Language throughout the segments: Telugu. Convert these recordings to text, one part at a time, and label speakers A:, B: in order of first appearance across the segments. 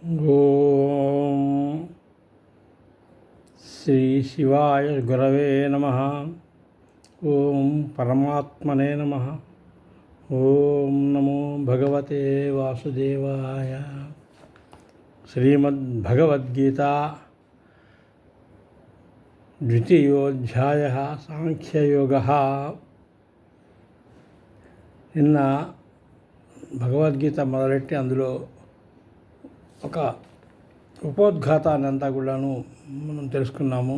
A: ఓం శ్రీ శివాయ గురవే నమః. ఓం పరమాత్మనే నమః. ఓం నమో భగవతే వాసుదేవాయ. శ్రీమద్భగవద్గీత ద్వితీయోధ్యాయः సాంఖ్యయోగः. నిన్న భగవద్గీత మొదలెట్టి అందులో ఒక ఉపోద్ఘాతాన్ని అంతా కూడాను మనం తెలుసుకున్నాము.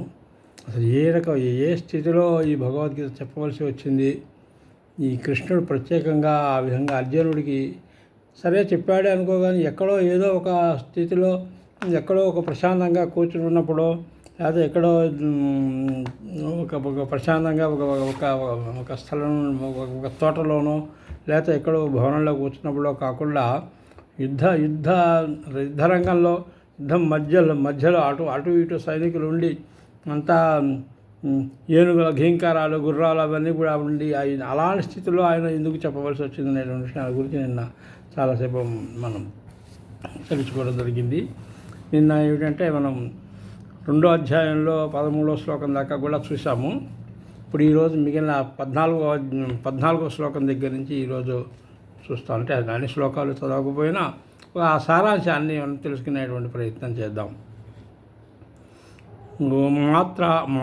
A: అసలు ఏ స్థితిలో ఈ భగవద్గీత చెప్పవలసి వచ్చింది, ఈ కృష్ణుడు ప్రత్యేకంగా ఆ విధంగా అర్జునుడికి సరే చెప్పాడే అనుకోగానే ఎక్కడో ఏదో ఒక స్థితిలో ఎక్కడో ఒక ప్రశాంతంగా కూర్చుని ఉన్నప్పుడు, లేకపోతే ఎక్కడో ఒక ప్రశాంతంగా ఒక స్థలం ఒక తోటలోనో లేకపోతే ఎక్కడో భవనంలో కూర్చున్నప్పుడో కాకుండా యుద్ధరంగంలో మధ్యలో అటు ఇటు సైనికులు ఉండి అంతా ఏనుగుల ఘీంకారాలు గుర్రాలు అవన్నీ కూడా ఉండి అలాంటి స్థితిలో ఆయన ఎందుకు చెప్పవలసి వచ్చింది అనేటువంటి విషయాల గురించి నిన్న చాలాసేపు మనం తెలుసుకోవడం జరిగింది. నిన్న ఏమిటంటే మనం 2వ అధ్యాయంలో 13వ శ్లోకం దాకా కూడా చూసాము. ఇప్పుడు ఈరోజు మిగిలిన 14వ శ్లోకం దగ్గర నుంచి ఈరోజు చూస్తాం. అంటే అన్ని శ్లోకాలు చదవకపోయినా ఆ సారాంశాన్ని మనం తెలుసుకునేటువంటి ప్రయత్నం చేద్దాం.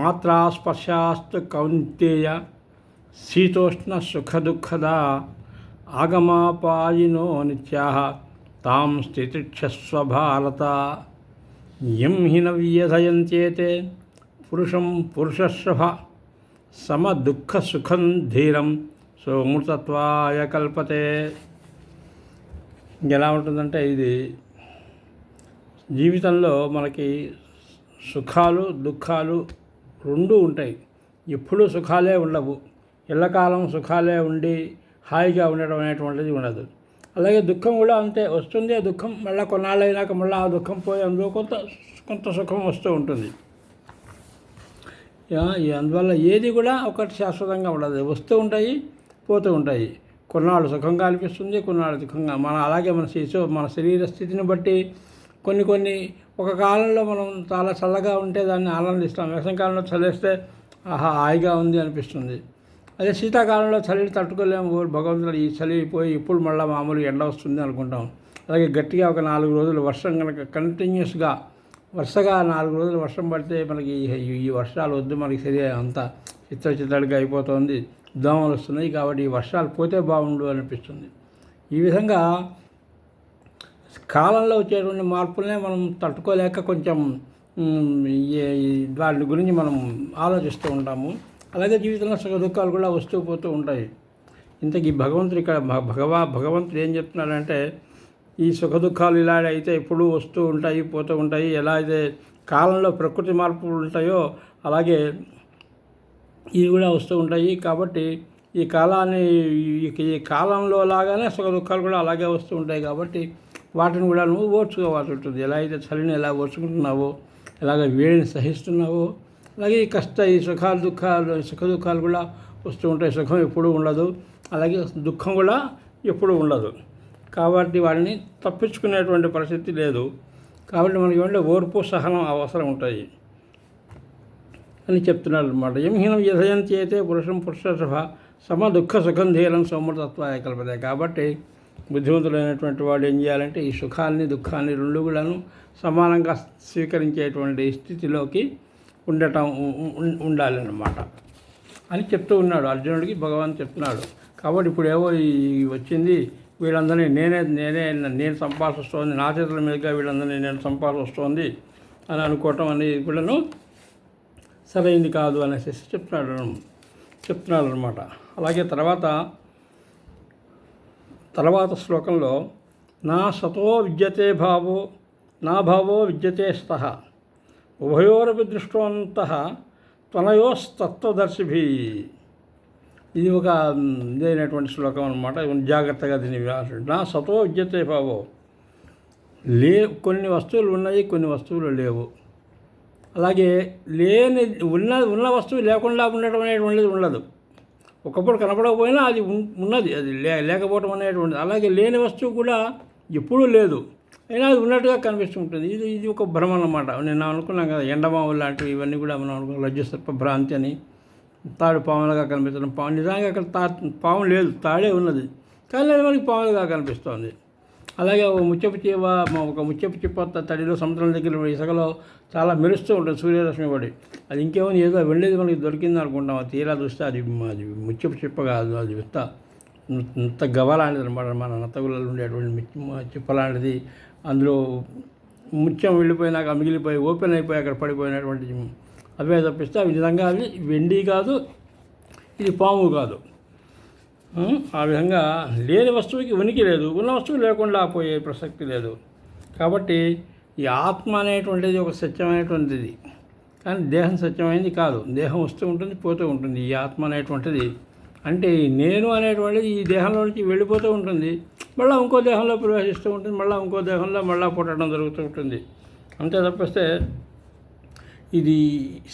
A: మాత్రా స్పర్శాస్తు కౌంతేయ శీతోష్ణ సుఖదుఃఖదా ఆగమాపాయినో నిత్యాః తాం స్థితిక్షస్వ భారత. యం హి న వ్యధయంత్యేతే పురుషస్వ సమదుఃఖ సుఖం ధీరం సోమృతత్వాయ కల్పతే. ఎలా ఉంటుందంటే, ఇది జీవితంలో మనకి సుఖాలు దుఃఖాలు రెండూ ఉంటాయి. ఎప్పుడూ సుఖాలే ఉండవు. ఎల్లకాలం సుఖాలే ఉండి హాయిగా ఉండడం అనేటువంటిది ఉండదు. అలాగే దుఃఖం కూడా అంతే, వస్తుంది ఆ దుఃఖం, మళ్ళీ కొన్నాళ్ళు అయినాక మళ్ళీ ఆ దుఃఖం పోయి అందులో కొంత సుఖం వస్తూ ఉంటుంది. అందువల్ల ఏది కూడా ఒకటి శాశ్వతంగా ఉండదు, వస్తూ ఉంటాయి పోతూ ఉంటాయి. కొన్నాళ్ళు సుఖంగా అనిపిస్తుంది, కొన్నాళ్ళు దుఃఖంగా. అలాగే మన శరీర స్థితిని బట్టి కొన్ని ఒక కాలంలో మనం చాలా చల్లగా ఉంటే దాన్ని ఆనందిస్తాం. వేసవికాలంలో చలిస్తే హాయిగా ఉంది అనిపిస్తుంది. అదే శీతాకాలంలో చలిని తట్టుకోలేము. భగవంతుడు ఈ చలి పోయి ఇప్పుడు మళ్ళీ మామూలు ఎండ వస్తుంది అనుకుంటాం. అలాగే గట్టిగా ఒక 4 రోజులు వర్షం కనుక కంటిన్యూస్గా వరుసగా 4 రోజులు వర్షం పడితే మనకి ఈ వర్షాలు వద్దు, మనకి శరీరం అంతా చిత్తడిగా అయిపోతుంది, దోమలు వస్తున్నాయి, కాబట్టి ఈ వర్షాలు పోతే బాగుండు అనిపిస్తుంది. ఈ విధంగా కాలంలో వచ్చేటువంటి మార్పులనే మనం తట్టుకోలేక కొంచెం వాటి గురించి మనం ఆలోచిస్తూ ఉంటాము. అలాగే జీవితంలో సుఖ దుఃఖాలు కూడా వస్తూ పోతూ ఉంటాయి. ఇంతకీ భగవంతుడు ఇక్కడ భగవంతుడు ఏం చెప్తున్నాడంటే, ఈ సుఖ దుఃఖాలు ఇలా అయితే ఎప్పుడూ వస్తూ ఉంటాయి పోతూ ఉంటాయి. ఎలా అయితే కాలంలో ప్రకృతి మార్పులు ఉంటాయో అలాగే ఇవి కూడా వస్తూ ఉంటాయి. కాబట్టి ఈ కాలంలో లాగానే సుఖ దుఃఖాలు కూడా అలాగే వస్తూ ఉంటాయి. కాబట్టి వాటిని కూడా నువ్వు ఓర్చుకోవాల్సి ఉంటుంది. ఎలా అయితే చలిని ఎలా ఓర్చుకుంటున్నావో, ఎలాగ వేడిని సహిస్తున్నావో, అలాగే ఈ సుఖ దుఃఖాలు కూడా వస్తూ ఉంటాయి. సుఖం ఎప్పుడూ ఉండదు, అలాగే దుఃఖం కూడా ఎప్పుడూ ఉండదు. కాబట్టి వాటిని తప్పించుకునేటువంటి పరిస్థితి లేదు. కాబట్టి మనకి ఏమంటే ఓర్పు సహనం అవసరం ఉంటాయి అని చెప్తున్నాడు అనమాట. ఎంహీనం యథయంతి అయితే పురుషస్వ సమ దుఃఖ సుఖం ధీరం సోమృతత్వాయ కల్పతే. కాబట్టి బుద్ధిమంతులైనటువంటి వాడు ఏం చేయాలంటే ఈ సుఖాన్ని దుఃఖాన్ని రెండు కూడాను సమానంగా స్వీకరించేటువంటి స్థితిలోకి ఉండాలన్నమాట అని చెప్తూ ఉన్నాడు అర్జునుడికి. భగవాన్ చెప్తున్నాడు. కాబట్టి ఇప్పుడు వచ్చింది, వీళ్ళందరినీ నేను చంపాల్సి వస్తుంది, నా చేతుల మీదుగా వీళ్ళందరినీ నేను చంపాల్సి వస్తుంది అని అనుకోవటం అనేది కూడాను సరైంది కాదు అనేసి చెప్తున్నాడు అనమాట. అలాగే తర్వాత శ్లోకంలో నా సతో విద్యతే భావో నా భావో విద్యతే స్తః ఉభయోరపి దృష్టవంతః త్వనయోస్తత్వదర్శిభి. ఇది ఒక ఇదైనటువంటి శ్లోకం అనమాట. జాగ్రత్తగా దీన్ని వ్యాసుడు. నా సతో విద్యతే భావో, కొన్ని వస్తువులు ఉన్నాయి, కొన్ని వస్తువులు లేవు. అలాగే ఉన్న వస్తువు లేకుండా ఉండటం అనేటువంటిది ఉండదు. ఒకప్పుడు కనపడకపోయినా అది ఉన్నది, అది లేకపోవడం అనేటువంటిది. అలాగే లేని వస్తువు కూడా ఎప్పుడూ లేదు. అయినా అది ఉన్నట్టుగా కనిపిస్తుంటుంది. ఇది ఇది ఒక భ్రమ అన్నమాట. నేను అనుకున్నాను కదా, ఎండమావులు లాంటివి ఇవన్నీ కూడా మనం అనుకున్నాం. రజ్జుసర్ప భ్రాంతి అని, తాడు పాములుగా కనిపించడం. పాము నిజంగా అక్కడ పాము లేదు, తాడే ఉన్నది, కానీ అది మనకి పాములుగా కనిపిస్తుంది. అలాగే ఒక ముత్యపు చిప్ప తడిలో సముద్రం దగ్గర ఇసుకలో చాలా మెరుస్తూ ఉంటుంది సూర్యరశ్మి పడి. అది ఇంకేమో ఏదో వెళ్ళేది మనకి దొరికింది అనుకుంటాం. అది తీరా చూస్తే అది ముత్యపు చిప్ప కాదు, అది ఇంత గవ్వలాంటిది అనమాట. మన నత్తగులలో ఉండేటువంటి చిప్ప లాంటిది. అందులో ముత్యం వెళ్ళిపోయినాక మిగిలిపోయి ఓపెన్ అయిపోయి అక్కడ పడిపోయినటువంటి అవే తప్పిస్తే అవి నిజంగా అది వెండి కాదు, ఇది పాము కాదు. ఆ విధంగా లేని వస్తువుకి ఉనికి లేదు, ఉన్న వస్తువు లేకుండా పోయే ప్రసక్తి లేదు. కాబట్టి ఈ ఆత్మ అనేటువంటిది ఒక సత్యమైనటువంటిది, కానీ దేహం సత్యమైనది కాదు. దేహం వస్తూ ఉంటుంది, పోతూ ఉంటుంది. ఈ ఆత్మ అనేటువంటిది అంటే నేను అనేటువంటిది ఈ దేహంలో నుంచి వెళ్ళిపోతూ ఉంటుంది, మళ్ళీ ఇంకో దేహంలో ప్రవేశిస్తూ ఉంటుంది, మళ్ళీ ఇంకో దేహంలో మళ్ళీ పుట్టడం జరుగుతూ ఉంటుంది. అంతే తప్పిస్తే ఇది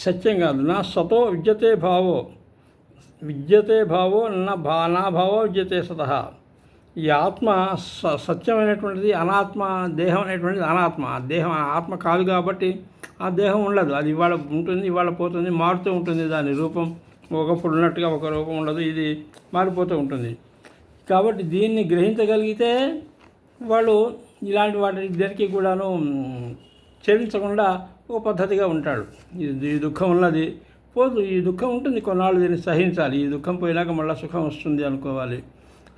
A: సత్యం కాదు. నా సతో విద్యతే భావో నా భావో విద్యతే సతః. ఈ ఆత్మ సత్యమైనటువంటిది, అనాత్మ దేహం అనేటువంటిది అనాత్మ. ఆ దేహం ఆత్మ కాదు కాబట్టి ఆ దేహం ఉండదు. అది ఇవాళ ఉంటుంది, ఇవాళ పోతుంది, మారుతూ ఉంటుంది. దాని రూపం ఒకప్పుడు ఉన్నట్టుగా ఒక రూపం ఉండదు, ఇది మారిపోతూ ఉంటుంది. కాబట్టి దీన్ని గ్రహించగలిగితే వాళ్ళు ఇలాంటి వాటి దేనికి కూడాను చెల్లించకుండా ఒక పద్ధతిగా ఉంటాడు. ఈ దుఃఖం ఉన్నది, పోదు. ఈ దుఃఖం ఉంటుంది, కొన్నాళ్ళు దీన్ని సహించాలి. ఈ దుఃఖం పోయినాక మళ్ళీ సుఖం వస్తుంది అనుకోవాలి.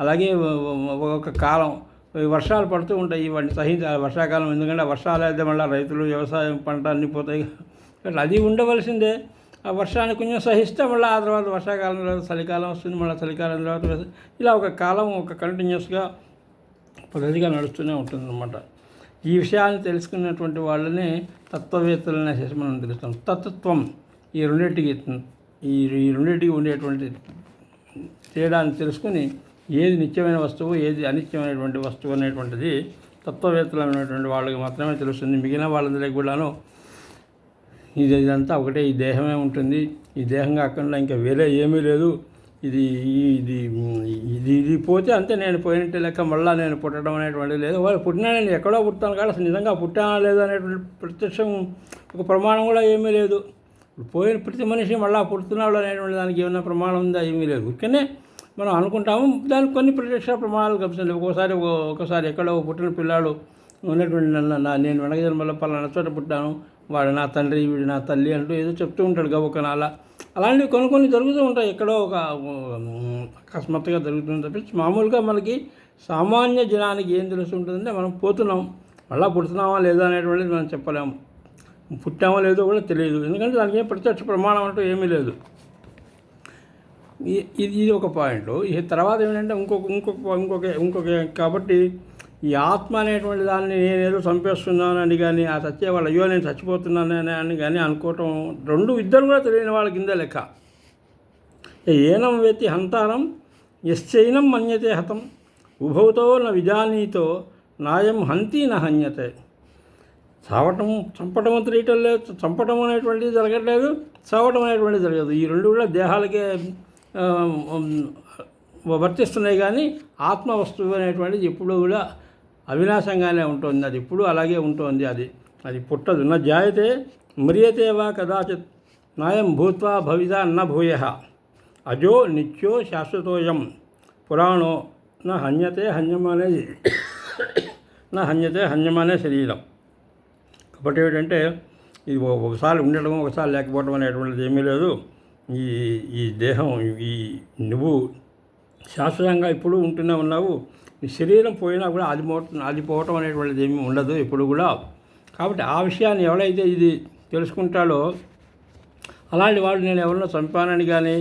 A: అలాగే ఒక కాలం వర్షాలు పడుతూ ఉంటాయి, ఇవన్నీ సహించాలి. వర్షాకాలం ఎందుకంటే వర్షాలు అయితే మళ్ళీ రైతులు వ్యవసాయం పంట అన్నీ పోతాయి. అది ఉండవలసిందే. ఆ వర్షాన్ని కొంచెం సహిస్తే మళ్ళీ ఆ తర్వాత వర్షాకాలం తర్వాత చలికాలం వస్తుంది, మళ్ళీ చలికాలం తర్వాత ఇలా ఒక కాలం ఒక కంటిన్యూస్గా పద్ధతిగా నడుస్తూనే ఉంటుందన్నమాట. ఈ విషయాన్ని తెలుసుకున్నటువంటి వాళ్ళని తత్వవేత్తలనే చేసి మనం తెలుస్తాం. తత్వం ఈ రెండింటికి ఉండేటువంటి తేడాన్ని తెలుసుకుని ఏది నిత్యమైన వస్తువు, ఏది అనిత్యమైనటువంటి వస్తువు అనేటువంటిది తత్వవేత్తలు అనేటువంటి వాళ్ళకి మాత్రమే తెలుస్తుంది. మిగిలిన వాళ్ళందరికీ కూడాను ఇదంతా ఒకటే, ఈ దేహమే ఉంటుంది, ఈ దేహం కాకుండా ఇంకా వేరే ఏమీ లేదు, ఇది ఇది ఇది ఇది పోతే అంతే, నేను పోయినట్టే లెక్క, మళ్ళీ నేను పుట్టడం అనేటువంటిది లేదు. వాళ్ళు పుట్టినా నేను ఎక్కడో పుట్టాను కానీ అసలు నిజంగా పుట్టానా లేదు అనేటువంటి ప్రత్యక్షం ఒక ప్రమాణం కూడా ఏమీ లేదు. పోయిన ప్రతి మనిషి మళ్ళీ పుడుతున్నాడు అనేటువంటి దానికి ఏమైనా ప్రమాణం ఉందా? ఏమీ లేదు. ఊరికనే మనం అనుకుంటాము, దానికి కొన్ని ప్రత్యక్ష ప్రమాణాలు కనిపిస్తుంది. ఒకసారి ఎక్కడో పుట్టిన పిల్లాడు ఉన్నటువంటి నేను వెనక జన్మలో పలానా చోట పుట్టాను, వాడు నా తండ్రి, వీడు నా తల్లి అంటూ ఏదో చెప్తూ ఉంటాడు గవ్వకనాల. అలాంటివి కొన్ని జరుగుతూ ఉంటాయి, ఎక్కడో ఒక అకస్మాత్తుగా జరుగుతుంది తప్పించి మామూలుగా మనకి సామాన్య జనానికి ఏం తెలుస్తుంటుందంటే మనం పోతున్నాం, మళ్ళీ పుడుతున్నామా లేదా అనేటువంటిది మనం చెప్పలేము. పుట్టామో లేదో కూడా తెలియదు, ఎందుకంటే దానికి ఏం ప్రత్యక్ష ప్రమాణం అంటూ ఏమీ లేదు. ఇది ఒక పాయింట్. ఈ తర్వాత ఏంటంటే ఇంకొక కాబట్టి ఈ ఆత్మ అనేటువంటి దాన్ని నేనేదో చంపేస్తున్నానని కానీ, ఆ చచ్చే వాళ్ళు అయ్యో నేను చచ్చిపోతున్నానని అని కానీ అనుకోవటం, ఇద్దరు కూడా తెలియని వాళ్ళ కింద లెక్క. ఏనం వేత్తి హంతారం యశ్చైనం మన్యతే హతం ఉభౌతో న విజానీతో నాయం హంతి న హన్యతే. చంపటం తెలియటం లేదు, చంపటం అనేటువంటిది జరగట్లేదు, చావటం అనేటువంటిది జరగదు. ఈ రెండు కూడా దేహాలకే వర్తిస్తున్నాయి, కానీ ఆత్మ వస్తువు అనేటువంటిది ఎప్పుడూ కూడా అవినాశంగానే ఉంటుంది. అది ఎప్పుడు అలాగే ఉంటుంది. అది పుట్టదు. న జాయతే మ్రియతే వా కదాచిత్ నాయం భూత్వా భవితా న భూయః అజో నిత్యో శాశ్వతోయం పురాణో న హన్యతే హన్యమానే శరీరం. కాబట్టి ఏంటంటే ఇది ఒకసారి ఉండడం ఒకసారి లేకపోవడం అనేటువంటిది ఏమీ లేదు. ఈ దేహం నువ్వు శాశ్వతంగా ఇప్పుడు ఉంటూనే ఉన్నావు. ఈ శరీరం పోయినా కూడా అది పోవటం అనేటువంటిది ఏమీ ఉండదు ఎప్పుడు కూడా. కాబట్టి ఆ విషయాన్ని ఎవరైతే ఇది తెలుసుకుంటాడో అలాంటి వాడు నేను ఎవరినో చంపానని కానీ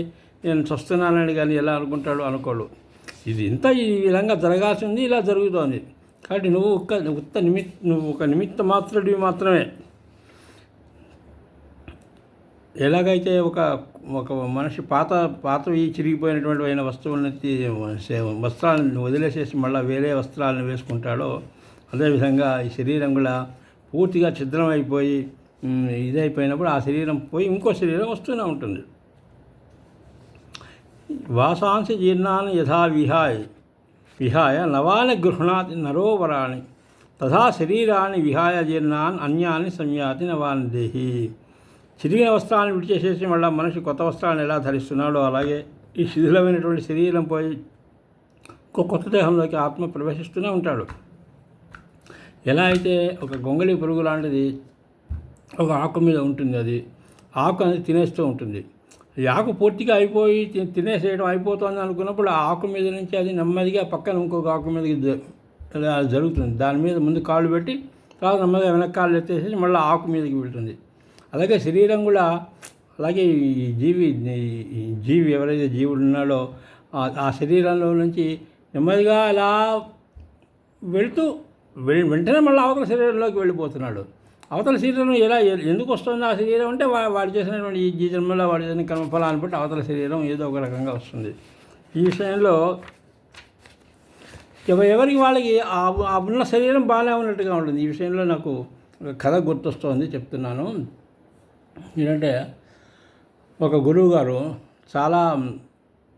A: నేను చస్తున్నానని కానీ ఎలా అనుకుంటాడో అనుకోడు. ఇది ఈ విధంగా జరగాల్సింది ఇలా జరుగుతోంది. కాబట్టి నువ్వు ఒక నిమిత్త మాత్రుడివి మాత్రమే. ఎలాగైతే ఒక మనిషి పాతవి చిరిగిపోయినటువంటి అయిన వస్త్రాలను వదిలేసేసి మళ్ళీ వేరే వస్త్రాలను వేసుకుంటాడో, అదేవిధంగా ఈ శరీరం కూడా పూర్తిగా ఛిద్రం అయిపోయి ఇదైపోయినప్పుడు ఆ శరీరం పోయి ఇంకో శరీరం వస్తూనే ఉంటుంది. వాసాంసి జీర్ణాన్ని యథా విహాయ నవాని గృహణాతి నరోవరాణి తథా శరీరాన్ని విహాయ జీర్ణాన్ అన్యాన్ని సంయాతి నవాన్ దేహి. చిరిగిన వస్త్రాలను విడిచేసేసి మళ్ళీ మనిషి కొత్త వస్త్రాలను ఎలా ధరిస్తున్నాడో అలాగే ఈ శిథిలమైనటువంటి శరీరం పోయి కొత్త దేహంలోకి ఆత్మ ప్రవేశిస్తూనే ఉంటాడు. ఎలా అయితే ఒక గొంగళి పురుగు లాంటిది ఒక ఆకు మీద ఉంటుంది, అది ఆకు అనేది తినేస్తూ ఉంటుంది. ఈ ఆకు పూర్తిగా అయిపోయి తినేసేయడం అయిపోతుంది అనుకున్నప్పుడు ఆ ఆకు మీద నుంచి అది నెమ్మదిగా పక్కన ఇంకొక ఆకు మీదకి జరుగుతుంది. దాని మీద ముందు కాళ్ళు పెట్టి తర్వాత నెమ్మదిగా వెనక కాళ్ళు ఎత్తేసి మళ్ళీ ఆకు మీదకి వెళ్తుంది. అలాగే శరీరం కూడా అలాగే ఈ జీవి ఎవరైతే జీవుడు ఉన్నాడో ఆ శరీరంలో నుంచి నెమ్మదిగా అలా వెళ్తూ వెంటనే మళ్ళీ అవతల శరీరంలోకి వెళ్ళిపోతున్నాడు. అవతల శరీరం ఎందుకు వస్తుంది ఆ శరీరం అంటే వాడు చేసినటువంటి ఈ జన్మలో వాడు చేసిన కర్మఫలాన్ని బట్టి అవతల శరీరం ఏదో ఒక రకంగా వస్తుంది. ఈ విషయంలో ఎవరికి వాళ్ళకి ఆ ఉన్న శరీరం బాగానే ఉన్నట్టుగా ఉంటుంది. ఈ విషయంలో నాకు కథ గుర్తొస్తుంది, చెప్తున్నాను. ఏంటంటే ఒక గురువు గారు చాలా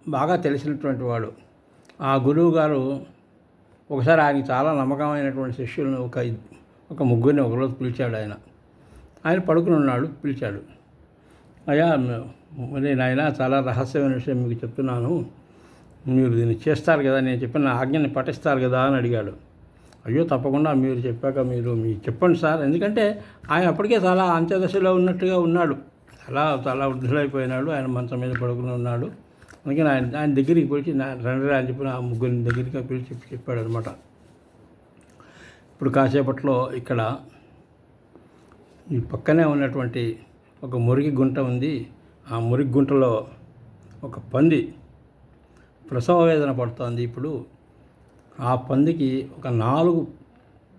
A: బాగా తెలిసినటువంటి వాడు. ఆ గురువు గారు ఒకసారి ఆయనకి చాలా నమ్మకమైనటువంటి శిష్యులను ఒక ముగ్గురిని ఒకరోజు పిలిచాడు. ఆయన పడుకుని ఉన్నాడు, పిలిచాడు. అయ్యా మరి నాయన చాలా రహస్యమైన విషయం మీకు చెప్తున్నాను, మీరు దీన్ని చేస్తారు కదా, నేను చెప్పిన ఆజ్ఞని పఠిస్తారు కదా అని అడిగాడు. అయ్యో తప్పకుండా మీరు చెప్పాక మీరు చెప్పండి సార్. ఎందుకంటే ఆయన అప్పటికే చాలా అంత్యదశలో ఉన్నట్టుగా ఉన్నాడు, చాలా వృద్ధులైపోయినాడు. ఆయన మంచం మీద పడుకుని ఉన్నాడు. అందుకని ఆయన దగ్గరికి పిలిచి రండి అని చెప్పిన ఆ ముగ్గురిని దగ్గరికి పిలిచి చెప్పాడు అనమాట. ఇప్పుడు కాసేపట్లో ఇక్కడ ఈ పక్కనే ఉన్నటువంటి ఒక మురికి గుంట ఉంది. ఆ మురికి గుంటలో ఒక పంది ప్రసవ వేదన పడుతోంది. ఇప్పుడు ఆ పందికి ఒక 4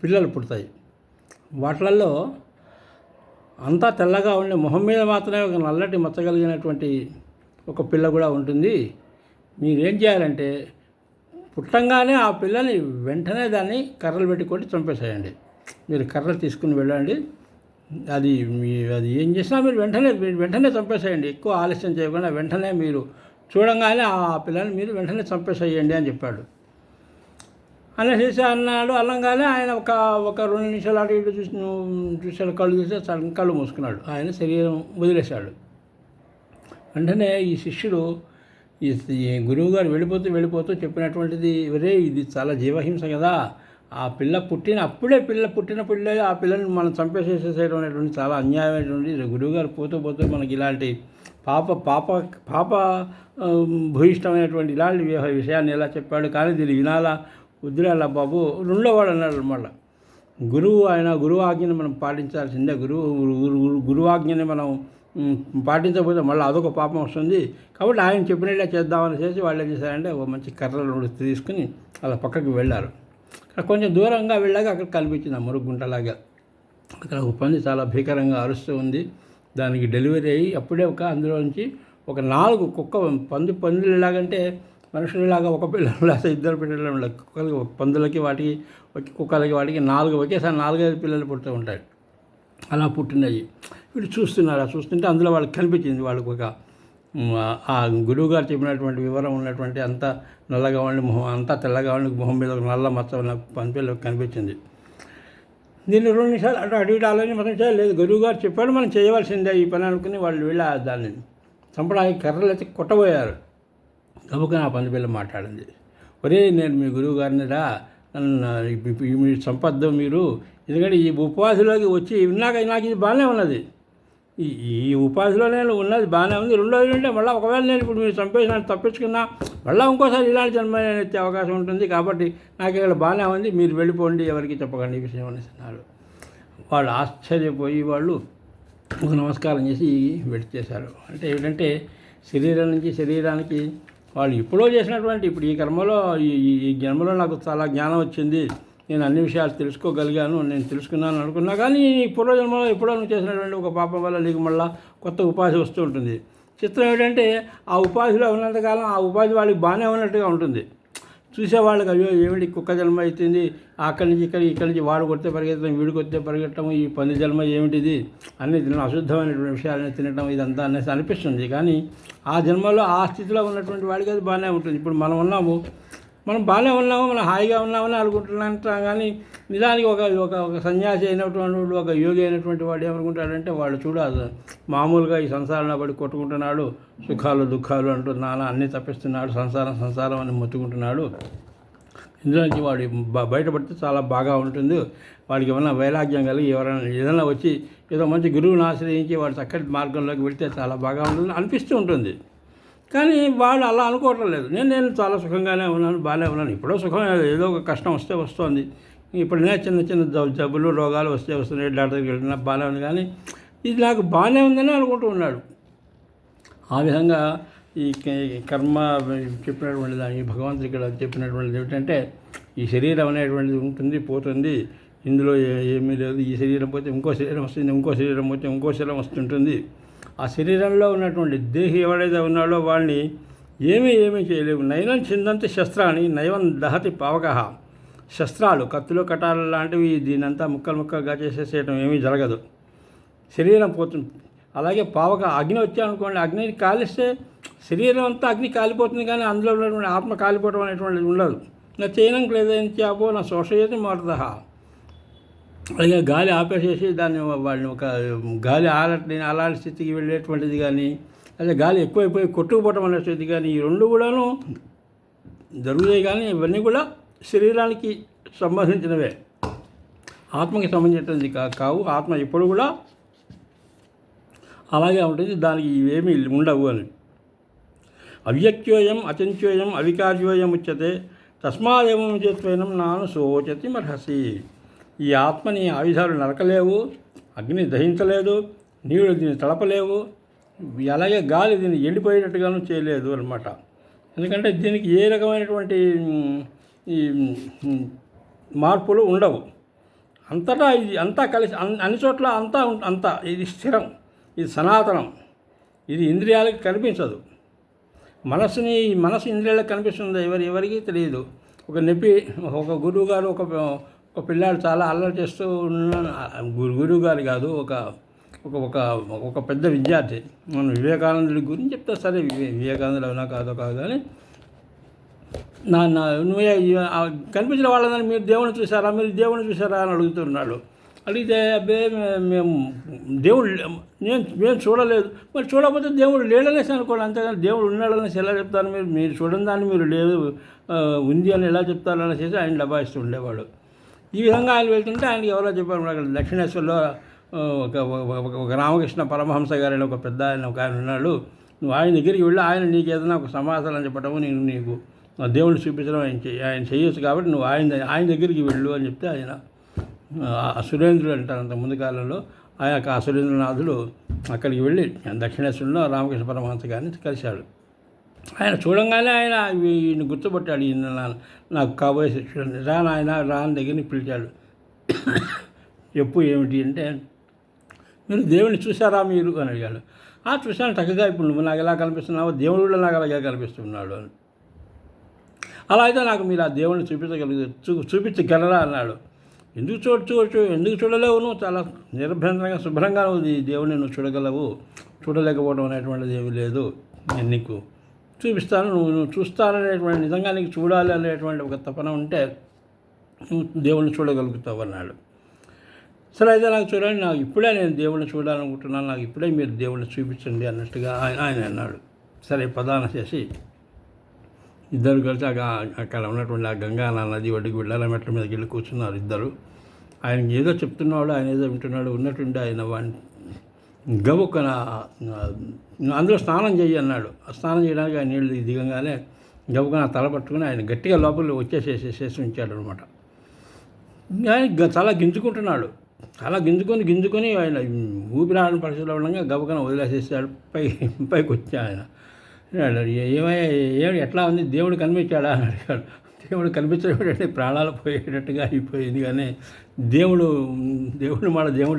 A: పిల్లలు పుడతాయి. వాటిల్లో అంతా తెల్లగా ఉండే మొహం మీద మాత్రమే ఒక నల్లటి మచ్చగలిగినటువంటి ఒక పిల్ల కూడా ఉంటుంది. మీరేం చేయాలంటే పుట్టంగానే ఆ పిల్లని వెంటనే దాన్ని కర్రలు పెట్టి కొట్టి చంపేసేయండి. మీరు కర్రలు తీసుకుని వెళ్ళండి. అది ఏం చేసినా మీరు వెంటనే చంపేసేయండి. ఎక్కువ ఆలస్యం చేయకుండా వెంటనే మీరు చూడంగానే ఆ పిల్లని మీరు వెంటనే చంపేసేయండి అని చెప్పాడు. అనేసి అన్నాడు. అనగానే ఆయన ఒక 2 నిమిషాలు అటు ఇటు చూసాడు, కళ్ళు చూసి కళ్ళు మూసుకున్నాడు. ఆయన శరీరం వదిలేశాడు. వెంటనే ఈ శిష్యుడు ఈ గురువుగారు వెళ్ళిపోతూ చెప్పినటువంటిది, ఇది చాలా జీవహింస కదా, ఆ పిల్ల పుట్టిన పిల్లే ఆ పిల్లని మనం చంపేసేసేయడం అనేటువంటి చాలా అన్యాయమైనటువంటి. గురువుగారు పోతూ మనకి ఇలాంటి పాప భూయిష్టమైనటువంటి ఇలాంటి విషయాన్ని ఎలా చెప్పాడు, కానీ దీన్ని వినాలా వద్దులేలా బాబు. రెండో వాడు అన్నాడు అనమాట, గురువు ఆజ్ఞని మనం పాటించాల్సిందే. గురువు ఆజ్ఞని మనం పాటించకపోతే మళ్ళీ అదొక పాపం వస్తుంది. కాబట్టి ఆయన చెప్పినట్లే చేద్దామని చేసి వాళ్ళు ఏం చేశారంటే ఒక మంచి కర్రలు తీసుకుని అలా పక్కకి వెళ్ళారు. అక్కడ కొంచెం దూరంగా వెళ్ళాక అక్కడ కనిపించింది ఆ మురుగుంటలాగా. అక్కడ ఒక పంది చాలా భీకరంగా అరుస్తూ ఉంది. దానికి డెలివరీ అయ్యి అప్పుడే అందులో నుంచి ఒక 4 పందులు ఎలాగంటే మనుషులలాగా ఒక పిల్లలు లేకపోతే 2 పిల్లలు కుక్కలకి, పందులకి వాటికి కుక్కలకి వాటికి 4 ఒకేసారి 4-5 పిల్లలు పుడుతూ ఉంటాయి. అలా పుట్టినాయి. వీళ్ళు చూస్తుంటే అందులో వాళ్ళకి కనిపించింది. వాళ్ళకి ఆ గురువుగారు చెప్పినటువంటి వివరం ఉన్నటువంటి అంత నల్లగా ఉండి మొహం, అంతా తెల్లగా ఉండి మొహం మీద ఒక నల్ల మచ్చ పంపిల్లకి కనిపించింది. దీన్ని 2 నిమిషాలు అటు ఇటు ఆలోచన మనం చేయలేదు. గురువుగారు చెప్పాడు మనం చేయవలసిందే ఈ పని అనుకుని వాళ్ళు వెళ్ళి దాన్ని చంపడానికి కర్రలు అయితే కొట్టబోయారు. గబుగా నా పందిపిల్ల మాట్లాడింది, నేను మీ గురువు గారిని మీరు చంపద్దు మీరు, ఎందుకంటే ఈ ఉపాధిలోకి వచ్చి నాకు ఇది బాగానే ఉన్నది, ఈ ఉపాధిలో నేను ఉన్నది బాగానే ఉంది. రెండోది అంటే మళ్ళీ ఒకవేళ నేను ఇప్పుడు మీరు చంపేసినట్టు తప్పించుకున్నా మళ్ళీ ఇంకోసారి ఇలాంటి జన్మ ఎత్తే అవకాశం ఉంటుంది. కాబట్టి నాకు ఇక్కడ బాగానే ఉంది, మీరు వెళ్ళిపోండి, ఎవరికి చెప్పకండి ఈ విషయం అనేసి అన్నారు. వాళ్ళు ఆశ్చర్యపోయి వాళ్ళు ఒక నమస్కారం చేసి చేశారు. అంటే ఏమిటంటే శరీరం నుంచి శరీరానికి వాళ్ళు ఎప్పుడో చేసినటువంటి ఇప్పుడు ఈ కర్మలో ఈ జన్మలో నాకు చాలా జ్ఞానం వచ్చింది, నేను అన్ని విషయాలు తెలుసుకోగలిగాను, నేను తెలుసుకున్నాను అనుకున్నా. కానీ ఈ పూర్వజన్మలో ఎప్పుడో నువ్వు చేసినటువంటి ఒక పాపం వల్ల నీకు మళ్ళీ కొత్త ఉపాధి వస్తూ ఉంటుంది. చిత్రం ఏమిటంటే ఆ ఉపాధిలో ఉన్నంతకాలం ఆ ఉపాధి వాళ్ళకి బాగానే ఉన్నట్టుగా ఉంటుంది. చూసేవాళ్ళకి అయ్యో ఏమిటి కుక్క జన్మ అవుతుంది, అక్కడి నుంచి వాడు కొడితే పరిగెత్తడం, వీడు కొడితే పరిగెట్టడం, ఈ పంది జన్మ ఏమిటిది అన్ని అశుద్ధమైనటువంటి విషయాలని తినడం ఇదంతా అనేసి అనిపిస్తుంది. కానీ ఆ జన్మలో ఆ స్థితిలో ఉన్నటువంటి వాడికి అది బాగానే ఉంటుంది. ఇప్పుడు మనం ఉన్నాము, మనం బాగానే ఉన్నాము, మనం హాయిగా ఉన్నామని అనుకుంటున్నాం కానీ నిజానికి ఒక ఒక ఒక సన్యాసి అయినటువంటి వాడు, ఒక యోగి అయినటువంటి వాడు ఏమనుకుంటాడంటే వాడు చూడాలి మామూలుగా ఈ సంసారంలో పడి కొట్టుకుంటున్నాడు, సుఖాలు దుఃఖాలు అంటూ నానా అన్నీ తప్పిస్తున్నాడు, సంసారం అని మొత్తుకుంటున్నాడు. ఇందులో నుంచి వాడు బయటపడితే చాలా బాగా ఉంటుంది, వాడికి ఏమైనా వైరాగ్యం కలిగి ఎవరైనా ఏదైనా వచ్చి ఏదో మంచి గురువుని ఆశ్రయించి వాడు చక్కటి మార్గంలోకి వెళితే చాలా బాగా ఉంటుంది అనిపిస్తూ ఉంటుంది. కానీ వాళ్ళు అలా అనుకోవటం లేదు. నేను చాలా సుఖంగానే ఉన్నాను, బాగానే ఉన్నాను, ఇప్పుడో సుఖం, ఏదో ఒక కష్టం వస్తే వస్తుంది, ఇప్పుడైనా చిన్న చిన్న జబ్బులు రోగాలు వస్తున్నాయి, డాక్టర్ దగ్గరికి వెళ్ళినా బాగానే ఉంది, కానీ ఇది నాకు బాగానే ఉందని అనుకుంటూ ఉన్నాడు. ఆ విధంగా ఈ కర్మ చెప్పినటువంటి దానికి భగవంతుడు ఇక్కడ చెప్పినటువంటిది ఏమిటంటే ఈ శరీరం అనేటువంటిది ఉంటుంది, పోతుంది, ఇందులో ఏమీ లేదు. ఈ శరీరం పోతే ఇంకో శరీరం వస్తుంది, ఇంకో శరీరం పోతే ఇంకో శరీరం వస్తుంటుంది. ఆ శరీరంలో ఉన్నటువంటి దేహి ఎవడైతే ఉన్నాడో వాడిని ఏమీ చేయలేవు. నయనం చిందంతి శస్త్రాన్ని నయవం దహతి పావకః. శస్త్రాలు, కత్తులు కటాలు లాంటివి దీనంతా ముక్కలుగా చేసేసేయటం ఏమీ జరగదు, శరీరం పోతుంది. అలాగే పావక అగ్ని వచ్చాయనుకోండి, అగ్నిని కాలిస్తే శరీరం అంతా అగ్ని కాలిపోతుంది, కానీ అందులో ఉన్నటువంటి ఆత్మ కాలిపోవడం అనేటువంటిది ఉండదు. నా చేయనం లేదని చాపో నా శోషయతి మారుతహ. అలాగే గాలి ఆపేసేసి దాన్ని వాళ్ళని ఒక గాలి అలాంటి స్థితికి వెళ్ళేటువంటిది కానీ, అదే గాలి ఎక్కువైపోయి కొట్టుకుపోవటం అనే స్థితి కానీ, ఈ రెండు కూడాను జరుగుతాయి. కానీ ఇవన్నీ కూడా శరీరానికి సంబంధించినవే, ఆత్మకి సంబంధించినది కావు. ఆత్మ ఎప్పుడు కూడా అలాగే ఉంటుంది, దానికి ఇవేమీ ఉండవు అని. అవ్యక్తోయం అచంత్యోయం అవికార్యోయం ఉచ్యతే తస్మాదేవం చేత్వైనం నాను శోచతి మర్హసి. ఈ ఆత్మని ఆయుధాలు నరకలేవు, అగ్ని దహించలేదు, నీళ్ళు దీన్ని తడపలేవు, అలాగే గాలి దీన్ని ఎండిపోయేటట్టుగాను చేయలేదు అనమాట. ఎందుకంటే దీనికి ఏ రకమైనటువంటి ఈ మార్పులు ఉండవు. అంతటా ఇది అంతా కలిసి అన్ని చోట్ల అంతా ఇది స్థిరం, ఇది సనాతనం, ఇది ఇంద్రియాలకు కనిపించదు. మనసు ఇంద్రియాలకు కనిపిస్తుంది, ఎవరికి తెలియదు. ఒక గురువు గారు ఒక పిల్లాడు చాలా అల్లరి చేస్తూ ఉన్న గురువు గారు కాదు, ఒక పెద్ద విద్యార్థి, మనం వివేకానందుడి గురించి చెప్తా. సరే వివేకానందుడు అవునా కాదో కాదు, కానీ నువ్వే కనిపించిన వాళ్ళని మీరు దేవుని చూసారా అని అడుగుతున్నాడు. అడిగితే అబ్బే మేము మేము చూడలేదు. మరి చూడకపోతే దేవుడు లేడనేసి అనుకోండి, అంతేగాని దేవుడు ఉన్నాడనేసి ఎలా చెప్తారు? మీరు చూడని దాన్ని మీరు లేదు ఉంది అని ఎలా చెప్తారు అనేసి ఆయన డబాయిస్తూ ఉండేవాడు. ఈ విధంగా ఆయన వెళ్తుంటే ఆయనకి ఎవరో చెప్పారు, అక్కడ దక్షిణేశ్వర్లో ఒక రామకృష్ణ పరమహంస గారు ఒక పెద్ద ఆయన ఉన్నాడు, నువ్వు ఆయన దగ్గరికి వెళ్ళి ఆయన నీకు ఏదైనా ఒక సమాధానం చెప్పడము, నీకు దేవుడిని చూపించడం ఆయన చేయొచ్చు, కాబట్టి నువ్వు ఆయన దగ్గరికి వెళ్ళు అని చెప్తే ఆయన సురేంద్రుడు అంటారు. అంత ముందు కాలంలో ఆ సురేంద్రనాథుడు అక్కడికి వెళ్ళి దక్షిణేశ్వరంలో రామకృష్ణ పరమహంస గారిని కలిశాడు. ఆయన చూడంగానే ఆయన ఈయన గుర్తుపట్టాడు, ఈయన నాకు కాబోయే శిష్యుడు, రాని దగ్గరికి పిలిచాడు. చెప్పు ఏమిటి అంటే, మీరు దేవుడిని చూసారా మీరు అని అడిగాడు. చూశాను చక్కగా, ఇప్పుడు నువ్వు నాకు ఎలా కనిపిస్తున్నావో దేవుడు కూడా నాకు అలాగే కనిపిస్తున్నాడు అని. అలా అయితే నాకు మీరు ఆ దేవుడిని చూపించగలరా అన్నాడు. ఎందుకు చూడలేవు, నువ్వు చాలా నిర్భయంగా శుభ్రంగా నువ్వు దేవుడిని నువ్వు చూడగలవు, చూడలేకపోవడం అనేటువంటిది ఏమీ లేదు, నేను నీకు చూపిస్తాను, నువ్వు చూస్తాననేటువంటి నిజంగా నీకు చూడాలి అనేటువంటి ఒక తపన ఉంటే నువ్వు దేవుడిని చూడగలుగుతావు అన్నాడు. సరే అయితే నాకు చూడండి, నేను దేవుడిని చూడాలనుకుంటున్నాను, నాకు ఇప్పుడే మీరు దేవుడిని చూపించండి అన్నట్టుగా ఆయన అన్నాడు. సరే ప్రదానం చేసి ఇద్దరు కలిసి అక్కడ ఉన్నటువంటి ఆ గంగా నది ఒడ్డుకి వెళ్ళాలి, మెట్ల మీదకి వెళ్ళి కూర్చున్నారు ఇద్దరు. ఆయనకి ఏదో చెప్తున్నాడు, ఆయన ఏదో వింటున్నాడు. ఉన్నట్టుండి ఆయన వాడిని గబుక్కన అందులో స్నానం చేయి అన్నాడు. స్నానం చేయడానికి ఆయన నీళ్ళు దిగంగానే గబుక్కన తల పట్టుకుని ఆయన గట్టిగా లోపలికి వచ్చేసేసి ఉంచాడు అనమాట. ఆయన చాలా గింజుకుంటున్నాడు, చాలా గింజుకొని ఆయన ఊపిరాడని పరిస్థితిలో ఉండగా గబుక్కన వదిలేసేసాడు. పైకి వచ్చి ఆయన ఏమయ్యా ఎట్లా ఉంది, దేవుడు కనిపించాడా అని అడిగాడు. దేవుడు కనిపించడం ప్రాణాలు పోయేటట్టుగా అయిపోయింది, కానీ దేవుడు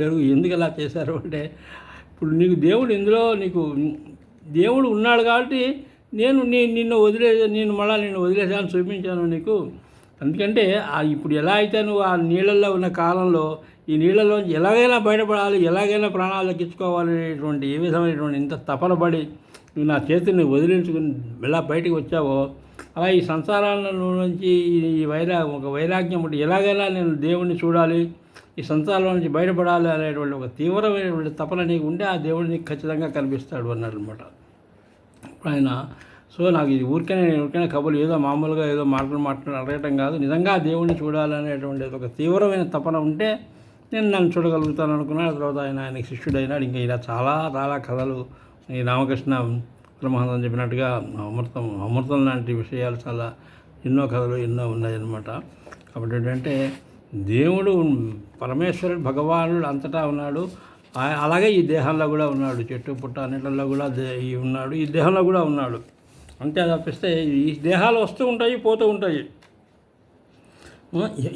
A: ఎరుగు ఎందుకు అలా చేశారు అంటే, ఇప్పుడు నీకు దేవుడు ఇందులో దేవుడు ఉన్నాడు కాబట్టి నిన్ను వదిలేసాను, చూపించాను నీకు. ఎందుకంటే అందుకంటే ఎలా అయితే నువ్వు ఆ నీళ్ళల్లో ఉన్న కాలంలో ఈ నీళ్ళలో ఎలాగైనా బయటపడాలి, ఎలాగైనా ప్రాణాలు దక్కించుకోవాలనేటువంటి ఏ విధమైనటువంటి ఇంత తపన పడి నువ్వు నా చేతిని వదిలించుకుని ఎలా బయటికి వచ్చావో అలా ఈ సంసారాల నుంచి ఈ ఒక వైరాగ్యం ఒకటి ఎలాగైనా నేను దేవుణ్ణి చూడాలి, ఈ సంసారం నుంచి బయటపడాలి అనేటువంటి ఒక తీవ్రమైనటువంటి తపన నీకు ఉంటే ఆ దేవుడు నీకు ఖచ్చితంగా కనిపిస్తాడు అన్నాడు అనమాట ఆయన. సో నాకు ఇది ఊరికైనా కబుర్లు ఏదో మామూలుగా ఏదో మాట్లాడి అడగటం కాదు, నిజంగా దేవుణ్ణి చూడాలనేటువంటి ఒక తీవ్రమైన తపన ఉంటే నేను నన్ను చూడగలుగుతాను అనుకున్నాను. ఆ తర్వాత ఆయనకి శిష్యుడైనాడు. ఇంకా ఇలా చాలా చాలా కథలు ఈ రామకృష్ణ పరమహంసం చెప్పినట్టుగా అమృతం లాంటి విషయాలు చాలా ఎన్నో కథలు ఎన్నో ఉన్నాయన్నమాట. కాబట్టి ఏంటంటే దేవుడు పరమేశ్వరుడు భగవానుడు అంతటా ఉన్నాడు, అలాగే ఈ దేహంలో కూడా ఉన్నాడు, చెట్టు పుట్ట అన్నింటిలో కూడా ఉన్నాడు, ఈ దేహంలో కూడా ఉన్నాడు. అంతే తప్పిస్తే ఈ దేహాలు వస్తూ ఉంటాయి పోతూ ఉంటాయి.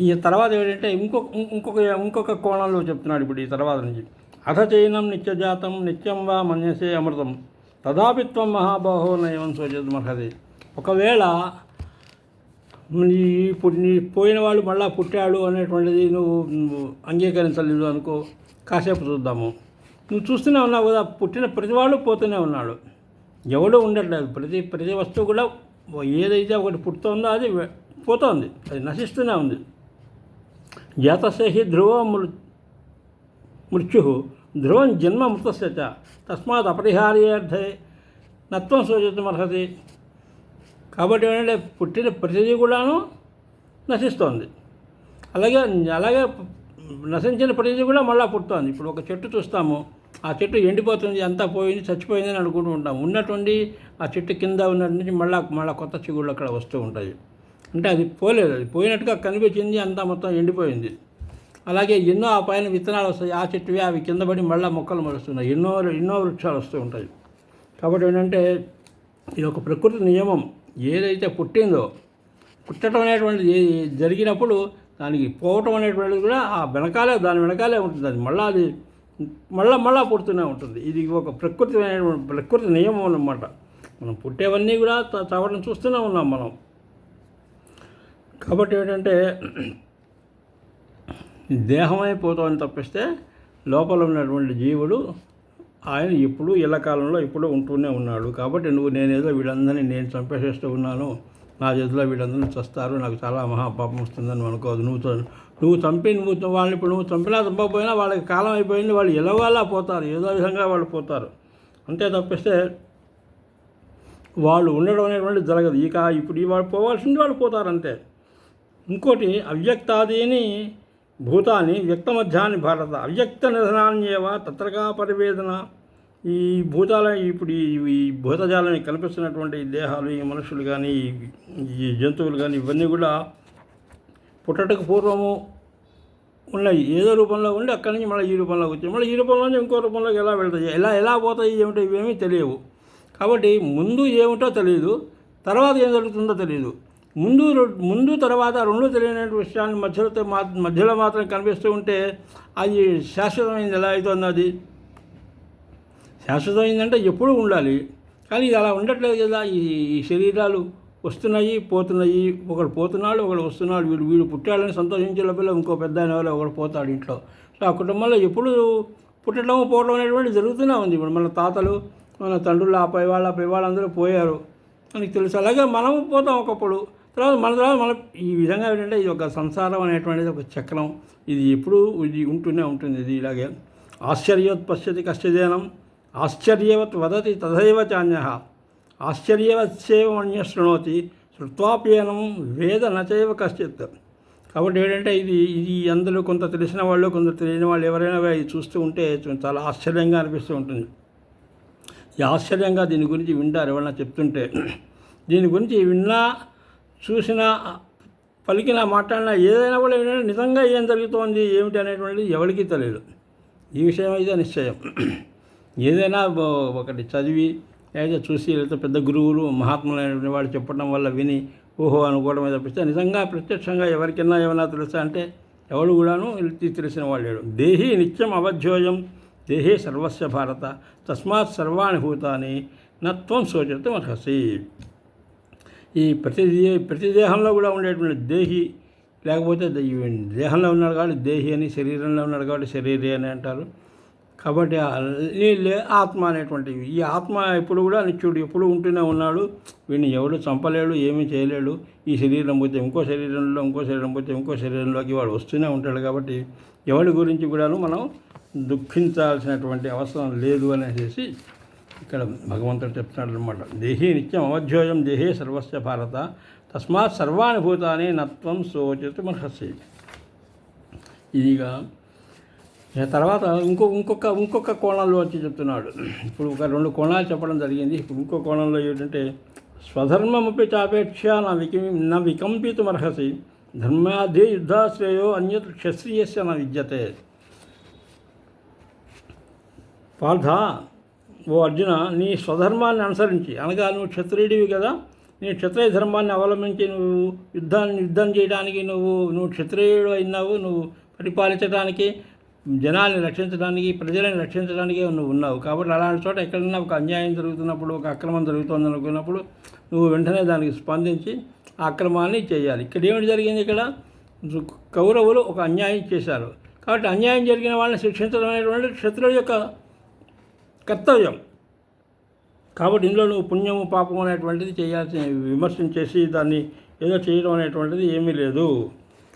A: ఈ తర్వాత ఏంటంటే ఇంకొక కోణంలో చెప్తున్నాడు ఇప్పుడు ఈ తర్వాత నుంచి. అథ చైనం నిత్యజాతం నిత్యం వా మన్యసే అమృతం తదాపిత్వం మహాబాహో నయం శోచతుమర్హతి. ఒకవేళ నీ పోయిన వాళ్ళు మళ్ళీ పుట్టాడు అనేటువంటిది నువ్వు అంగీకరించలేదు అనుకో, కాసేపు చూద్దాము. నువ్వు చూస్తూనే ఉన్నావు కదా, పుట్టిన ప్రతి వాళ్ళు పోతూనే ఉన్నాడు, ఎవడూ ఉండట్లేదు. ప్రతి వస్తువు కూడా ఏదైతే ఒకటి పుడుతుందో అది పోతోంది, అది నశిస్తూనే ఉంది. జాతస్య ధ్రువ మృత్యు ధ్రువం జన్మ మృతస్య చ తస్మాత్ అపరిహార్యార్థే నత్వం శోచితుమర్హతి. కాబట్టి ఏంటంటే పుట్టిన ప్రతిదీ కూడాను నశిస్తోంది, అలాగే నశించిన ప్రతిదీ కూడా మళ్ళీ పుడుతోంది. ఇప్పుడు ఒక చెట్టు చూస్తాము, ఆ చెట్టు ఎండిపోతుంది, అంతా పోయింది, చచ్చిపోయింది అని అనుకుంటూ ఉంటాం. ఉన్నటువంటి ఆ చెట్టు కింద ఉన్నటి నుంచి మళ్ళీ కొత్త చిగుళ్ళు అక్కడ వస్తూ ఉంటాయి. అంటే అది పోలేదు, అది పోయినట్టుగా కనిపించింది, అంతా మొత్తం ఎండిపోయింది. అలాగే ఎన్నో ఆ పైన విత్తనాలు వస్తాయి, ఆ చెట్టువి అవి కింద పడి మళ్ళీ మొక్కలు మొలుస్తున్నాయి, ఎన్నో వృక్షాలు వస్తూ ఉంటాయి. కాబట్టి ఏంటంటే ఇది ఒక ప్రకృతి నియమం. ఏదైతే పుట్టిందో, పుట్టడం అనేటువంటిది జరిగినప్పుడు దానికి పోవటం అనేటువంటిది కూడా దాని వెనకాలే ఉంటుంది. అది మళ్ళా పుడుతూనే ఉంటుంది. ఇది ఒక ప్రకృతి నియమం అన్నమాట. మనం పుట్టేవన్నీ కూడా చావడం చూస్తూనే ఉన్నాం మనం. కాబట్టి ఏంటంటే దేహమైపోతామని తప్పిస్తే లోపల ఉన్నటువంటి జీవుడు ఆయన ఎప్పుడు ఎల్లకాలంలో ఎప్పుడూ ఉంటూనే ఉన్నాడు. కాబట్టి నేనేదో వీళ్ళందరినీ నేను చంపేసేస్తూ ఉన్నాను, నా చేతిలో వీళ్ళందరినీ చస్తారు, నాకు చాలా మహాపాపం వస్తుందని అనుకోదు. వాళ్ళని ఇప్పుడు నువ్వు చంపినా చంపకపోయినా వాళ్ళకి కాలం అయిపోయింది, వాళ్ళు ఎలాగోలా పోతారు, ఏదో విధంగా వాళ్ళు పోతారు. అంతే తప్పిస్తే వాళ్ళు ఉండడం అనేటువంటిది జరగదు. ఇప్పుడు వాళ్ళు పోవాల్సింది వాళ్ళు పోతారు అంతే. ఇంకోటి అవ్యక్తాదీని భూతాన్ని వ్యక్తమధ్యాన్ని భారత అవ్యక్త నిధనాన్యేవ తత్రకా పరివేదన. ఈ ఇప్పుడు ఈ భూతజాలని కనిపిస్తున్నటువంటి దేహాలు, ఈ మనుషులు కానీ ఈ జంతువులు కానీ ఇవన్నీ కూడా పుట్టటకు పూర్వము ఉన్నాయి, ఏదో రూపంలో ఉండి అక్కడి నుంచి మళ్ళీ ఈ రూపంలోకి వచ్చాయి, మళ్ళీ ఈ రూపంలోంచి ఇంకో రూపంలోకి ఎలా వెళ్తాయి, ఎలా పోతాయి, ఏమిటో ఇవేమీ తెలియవు. కాబట్టి ముందు ఏమిటో తెలియదు, తర్వాత ఏం జరుగుతుందో తెలియదు. ముందు తర్వాత రెండు తెలియని విషయాన్ని మధ్యలో మాత్రం కనిపిస్తూ ఉంటే అది శాశ్వతమైంది ఎలా అవుతుంది? అది శాశ్వతమైందంటే ఎప్పుడూ ఉండాలి, కానీ ఇది అలా ఉండట్లేదు కదా. ఈ శరీరాలు వస్తున్నాయి పోతున్నాయి, ఒకడు పోతున్నాడు ఒకడు వస్తున్నాడు, వీడు పుట్టాడని సంతోషించే లోపల ఇంకో పెద్ద అయిన వాళ్ళు ఒకడు పోతాడు ఇంట్లో. సో ఆ కుటుంబంలో ఎప్పుడు పుట్టడం పోవడం అనేటువంటి జరుగుతూనే ఉంది. ఇప్పుడు మన తాతలు, మన తండ్రులు, ఆ పై వాళ్ళందరూ పోయారు మనకి తెలుసు. అలాగే మనము పోతాం ఒకప్పుడు, తర్వాత మన ఈ విధంగా ఏంటంటే ఇది ఒక సంసారం అనేటువంటిది ఒక చక్రం, ఇది ఎప్పుడూ ఇది ఉంటూనే ఉంటుంది. ఇది ఇలాగే ఆశ్చర్యవత్ పశ్యతి కశ్చిదేనం ఆశ్చర్యవత్ వదతి తథైవ చాన్య ఆశ్చర్యవత్సేవ మన్య శృణోతి శృత్వాప్యేనం వేద నచైవ కశ్చిత్. కాబట్టి ఏంటంటే ఇది అందులో కొంత తెలిసిన వాళ్ళు కొంత తెలియని వాళ్ళు ఎవరైనా ఇది చూస్తూ ఉంటే చాలా ఆశ్చర్యంగా అనిపిస్తూ ఉంటుంది. ఈ ఆశ్చర్యంగా దీని గురించి వింటారు ఎవరైనా చెప్తుంటే. దీని గురించి విన్నా చూసినా పలికినా మాట్లాడినా ఏదైనా కూడా ఏంటంటే నిజంగా ఏం జరుగుతోంది ఏమిటి అనేటువంటిది ఎవరికీ తెలియదు. ఈ విషయం అయితే నిశ్చయం. ఏదైనా ఒకటి చదివి లేదా చూసి లేదా పెద్ద గురువులు మహాత్ములైన వాళ్ళు చెప్పడం వల్ల విని ఓహో అనుకోవడమే తప్పిస్తే నిజంగా ప్రత్యక్షంగా ఎవరికైనా ఏమైనా తెలుసా అంటే ఎవడు కూడాను తెలిసిన వాళ్ళు లేడు. దేహి నిత్యం అవధ్యోయం దేహే సర్వస్య భారత తస్మాత్ సర్వాణి భూతాని నత్వం శోచతుం అర్హసి. ఈ ప్రతి దేహంలో కూడా ఉండేటువంటి దేహి, లేకపోతే దేహంలో ఉన్నాడు కాబట్టి దేహి అని, శరీరంలో ఉన్నాడు కాబట్టి శరీరి అని అంటారు. కాబట్టి నీళ్ళే ఆత్మ అనేటువంటివి. ఈ ఆత్మ ఎప్పుడు కూడా నిత్యుడు ఎప్పుడు ఉంటూనే ఉన్నాడు. వీడిని ఎవడు చంపలేడు, ఏమీ చేయలేడు. ఈ శరీరం పోతే ఇంకో శరీరంలో, ఇంకో శరీరం పోతే ఇంకో శరీరంలోకి వాడు వస్తూనే ఉంటాడు. కాబట్టి ఎవడి గురించి కూడాను మనం దుఃఖించాల్సినటువంటి అవసరం లేదు అనేసి ఇక్కడ భగవంతుడు చెప్తున్నాడు అనమాట. దేహీ నిత్యం అవధ్యోయం దేహే సర్వస్య భారత తస్మాత్ సర్వాణి భూతాని నత్వం శోచితుమర్హసి. ఇదిగా తర్వాత ఇంకొక కోణంలో వచ్చి చెప్తున్నాడు. ఇప్పుడు ఒక 2 కోణాలు చెప్పడం జరిగింది. ఇప్పుడు ఇంకో కోణంలో ఏంటంటే స్వధర్మమపి చాపేక్ష నా వికంపితుమర్హసి ధర్మాధి యుద్ధాశ్రయో అన్యత్ క్షత్రియస్య నా విద్యతే. పార్థ, ఓ అర్జున, నీ స్వధర్మాన్ని అనుసరించి, అనగా నువ్వు క్షత్రియుడివి కదా, నీ క్షత్రియ ధర్మాన్ని అవలంబించి నువ్వు యుద్ధం చేయడానికి నువ్వు క్షత్రియుడు అయినావు. నువ్వు పరిపాలించడానికి, జనాల్ని రక్షించడానికి, ప్రజలను రక్షించడానికి నువ్వు ఉన్నావు. కాబట్టి అలాంటి చోట ఎక్కడైనా ఒక అన్యాయం జరుగుతున్నప్పుడు, ఒక అక్రమం జరుగుతుంది అనుకున్నప్పుడు నువ్వు వెంటనే దానికి స్పందించి ఆ అక్రమాన్ని చేయాలి. ఇక్కడ ఏమిటి జరిగింది? ఇక్కడ కౌరవులు ఒక అన్యాయం చేశారు. కాబట్టి అన్యాయం జరిగిన వాళ్ళని శిక్షించడం అనేటువంటి క్షత్రుడి యొక్క కర్తవ్యం. కాబట్టి ఇందులో నువ్వు పుణ్యము పాపం అనేటువంటిది చేయాల్సిన, విమర్శించేసి దాన్ని ఏదో చేయడం అనేటువంటిది ఏమీ లేదు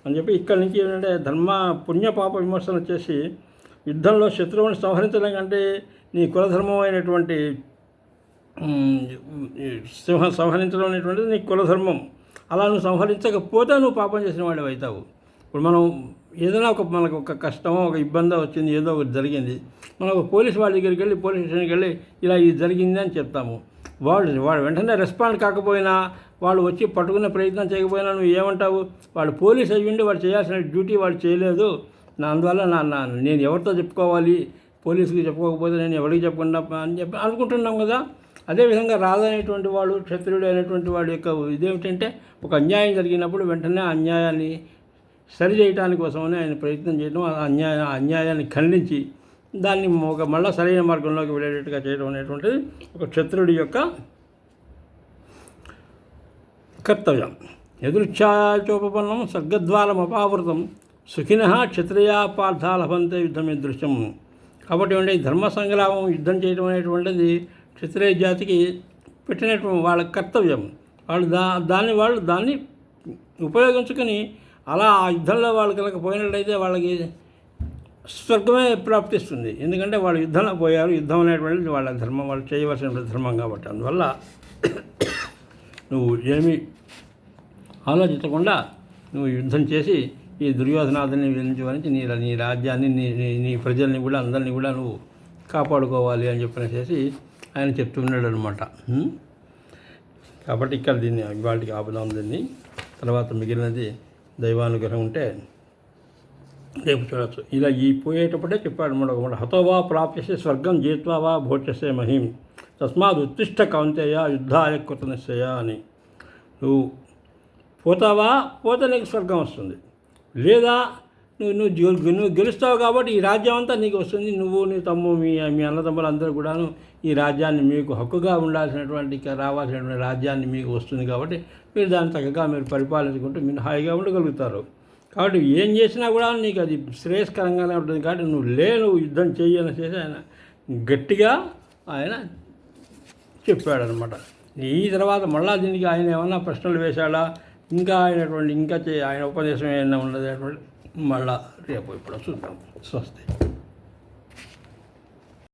A: అని చెప్పి ఇక్కడి నుంచి ఏంటంటే పుణ్యపాప విమర్శన చేసి యుద్ధంలో శత్రువుని సంహరించడం కంటే నీ కులధర్మం అయినటువంటి సంహరించడం అనేటువంటిది నీ కులధర్మం. అలా నువ్వు సంహరించకపోతే నువ్వు పాపం చేసిన వాడు అవుతావు. ఇప్పుడు మనం ఏదైనా మనకు ఒక కష్టమో ఒక ఇబ్బందో వచ్చింది, ఏదో ఒకటి జరిగింది, మనం ఒక పోలీస్ వాళ్ళ దగ్గరికి వెళ్ళి, పోలీస్ స్టేషన్కి వెళ్ళి ఇలా ఇది జరిగింది అని చెప్తాము. వాడు వెంటనే రెస్పాండ్ కాకపోయినా, వాళ్ళు వచ్చి పట్టుకునే ప్రయత్నం చేయకపోయినా నువ్వు ఏమంటావు? వాడు పోలీస్ అయ్యిండి వాడు చేయాల్సిన డ్యూటీ వాడు చేయలేదు, అందువల్ల నేను ఎవరితో చెప్పుకోవాలి, పోలీసుకి చెప్పుకోకపోతే నేను ఎవరికి చెప్పకుండా అని చెప్పి అనుకుంటున్నాం కదా. అదేవిధంగా రాజనేటువంటి వాడు, క్షత్రియుడు అయినటువంటి వాడి యొక్క ఇదేమిటంటే ఒక అన్యాయం జరిగినప్పుడు వెంటనే అన్యాయాన్ని సరి చేయడానికి కోసమని ఆయన ప్రయత్నం చేయడం, అన్యాయాన్ని ఖండించి దాన్ని మళ్ళీ సరైన మార్గంలోకి వెళ్ళేటట్టుగా చేయడం అనేటువంటిది ఒక క్షత్రుడి యొక్క కర్తవ్యం. ఎదురుచ్ఛాచోపన్నం సర్గద్వారం అపావృతం సుఖిన క్షత్రియా పార్థా లభంతే యుద్ధమిదృశ్యం. కాబట్టి ఏమంటే ఈ ధర్మ సంగ్రామం, యుద్ధం చేయడం అనేటువంటిది క్షత్రియ జాతికి పెట్టినటువంటి వాళ్ళ కర్తవ్యం. వాళ్ళు దాన్ని ఉపయోగించుకొని అలా ఆ యుద్ధంలో వాళ్ళు కనుక పోయినట్లయితే వాళ్ళకి స్వర్గమే ప్రాప్తిస్తుంది. ఎందుకంటే వాళ్ళు యుద్ధంలో పోయారు. యుద్ధం అనేటువంటిది వాళ్ళ ధర్మం, వాళ్ళు చేయవలసిన ధర్మం కాబట్టి. అందువల్ల నువ్వు ఏమీ ఆలోచించకుండా నువ్వు యుద్ధం చేసి ఈ దుర్యోధనాథుని వరించి నీ రాజ్యాన్ని, నీ ప్రజల్ని కూడా, అందరినీ కూడా నువ్వు కాపాడుకోవాలి అని చెప్పేసి ఆయన చెప్తున్నాడు అనమాట. కాబట్టి ఇక్కడ దీన్ని ఇవాళకి ఆపుదాం. దీన్ని తర్వాత మిగిలినది దైవానుగ్రహం ఉంటే రేపు చూడవచ్చు. ఇలా ఈ పోయేటప్పుడే చెప్పాడు అనమాట. హతోవా ప్రాప్యసే స్వర్గం జీత్వా వా భోక్షసే మహిం తస్మాత్ ఉత్తిష్ట కౌంతేయ యుద్ధాయ కృత నిశ్చయ అని. నువ్వు పోతే నీకు స్వర్గం వస్తుంది, లేదా నువ్వు గెలుస్తావు కాబట్టి ఈ రాజ్యం అంతా నీకు వస్తుంది. నువ్వు, నీ తమ్ము, మీ అన్నదమ్ములు అందరూ కూడాను ఈ రాజ్యాన్ని, మీకు హక్కుగా ఉండాల్సినటువంటి, రావాల్సినటువంటి రాజ్యాన్ని మీకు వస్తుంది. కాబట్టి మీరు దాన్ని చక్కగా మీరు పరిపాలించుకుంటూ మీరు హాయిగా ఉండగలుగుతారు. కాబట్టి ఏం చేసినా కూడా నీకు అది శ్రేయస్కరంగానే ఉంటుంది. కాబట్టి నువ్వు యుద్ధం చేయని చేసి ఆయన గట్టిగా ఆయన చెప్పాడనమాట. ఈ తర్వాత మళ్ళా దీనికి ఆయన ఏమన్నా ప్రశ్నలు వేశాడా, ఇంకా ఆయన ఉపదేశం ఏమైనా ఉన్నది మళ్ళా రేపు ఇప్పుడు చూద్దాం. స్వస్తి.